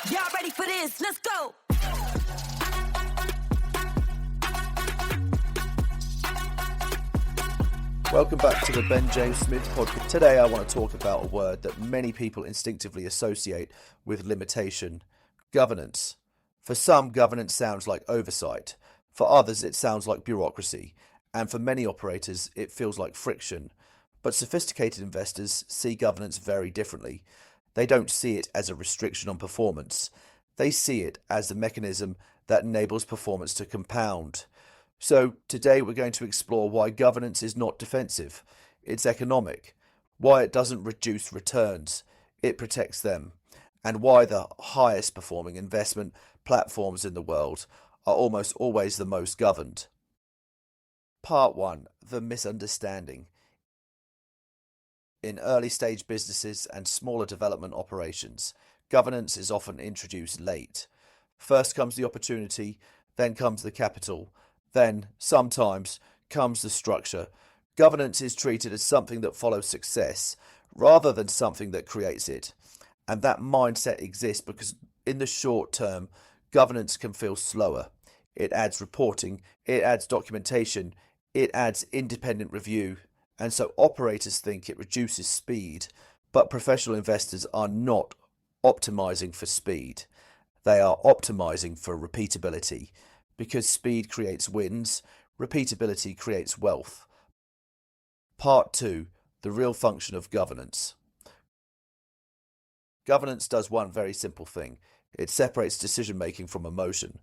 Y'all ready for this? Let's go. Welcome back to the Ben James Smith podcast. Today I want to talk about a word that many people instinctively associate with limitation: governance. For some, governance sounds like oversight. For others, it sounds like bureaucracy. And for many operators, it feels like friction. But sophisticated investors see governance very differently. They don't see it as a restriction on performance. They see it as the mechanism that enables performance to compound. So today we're going to explore why governance is not defensive, it's economic, why it doesn't reduce returns, it protects them, and why the highest performing investment platforms in the world are almost always the most governed. Part 1. The misunderstanding. In early stage businesses and smaller development operations, governance is often introduced late. First comes the opportunity, then comes the capital, then, sometimes, comes the structure. Governance is treated as something that follows success, rather than something that creates it. And that mindset exists because, in the short term, governance can feel slower. It adds reporting, it adds documentation, it adds independent review, and so operators think it reduces speed, but professional investors are not optimizing for speed. They are optimizing for repeatability. Because speed creates wins, repeatability creates wealth. Part 2. The real function of governance. Governance does one very simple thing. It separates decision-making from emotion.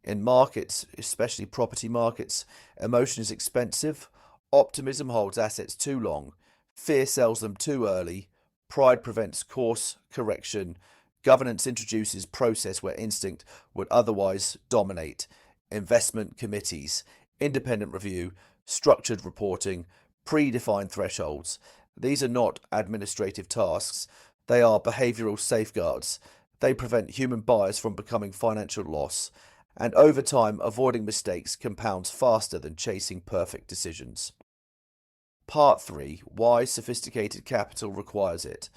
In markets, especially property markets, emotion is expensive, optimism holds assets too long, fear sells them too early, pride prevents course correction, governance introduces process where instinct would otherwise dominate. Investment committees, independent review, structured reporting, predefined thresholds. These are not administrative tasks. They are behavioral safeguards. They prevent human bias from becoming financial loss. And over time, avoiding mistakes compounds faster than chasing perfect decisions. Part 3. Why sophisticated capital requires it.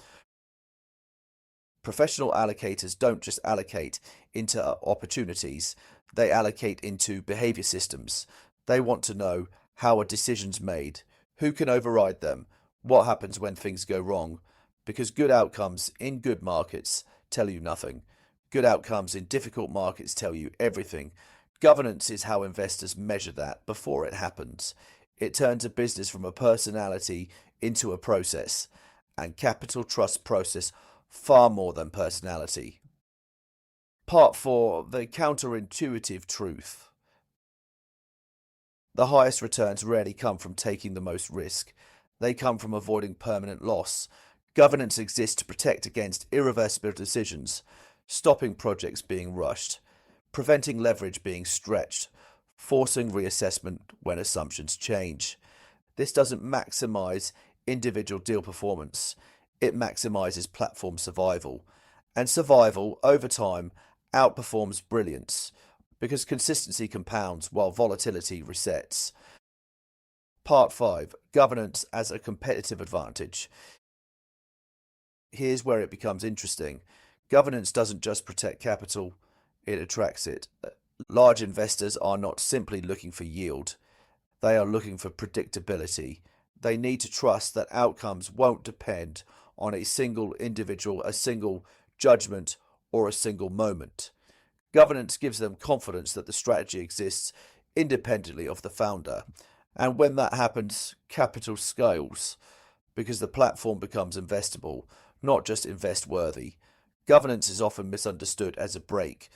Professional allocators don't just allocate into opportunities, they allocate into behavior systems. They want to know how a decision's made, who can override them, what happens when things go wrong, because good outcomes in good markets tell you nothing. Good outcomes in difficult markets tell you everything. Governance is how investors measure that before it happens. It turns a business from a personality into a process, and capital trusts process far more than personality. Part 4. The counterintuitive truth. The highest returns rarely come from taking the most risk. They come from avoiding permanent loss. Governance exists to protect against irreversible decisions, stopping projects being rushed, preventing leverage being stretched, forcing reassessment when assumptions change. This doesn't maximize individual deal performance. It maximizes platform survival. And survival, over time, outperforms brilliance because consistency compounds while volatility resets. Part 5. Governance as a competitive advantage. Here's where it becomes interesting. Governance doesn't just protect capital, it attracts it. Large investors are not simply looking for yield, they are looking for predictability. They need to trust that outcomes won't depend on a single individual, a single judgment, or a single moment. Governance gives them confidence that the strategy exists independently of the founder. And when that happens, capital scales because the platform becomes investable, not just invest-worthy. Governance is often misunderstood as a brake.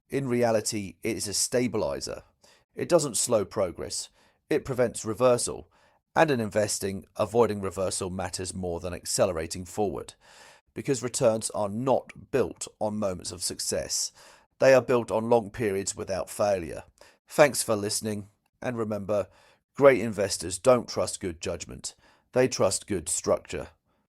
In reality, it is a stabilizer. It doesn't slow progress. It prevents reversal. And in investing, avoiding reversal matters more than accelerating forward, because returns are not built on moments of success. They are built on long periods without failure. Thanks for listening, and remember, great investors don't trust good judgment. They trust good structure.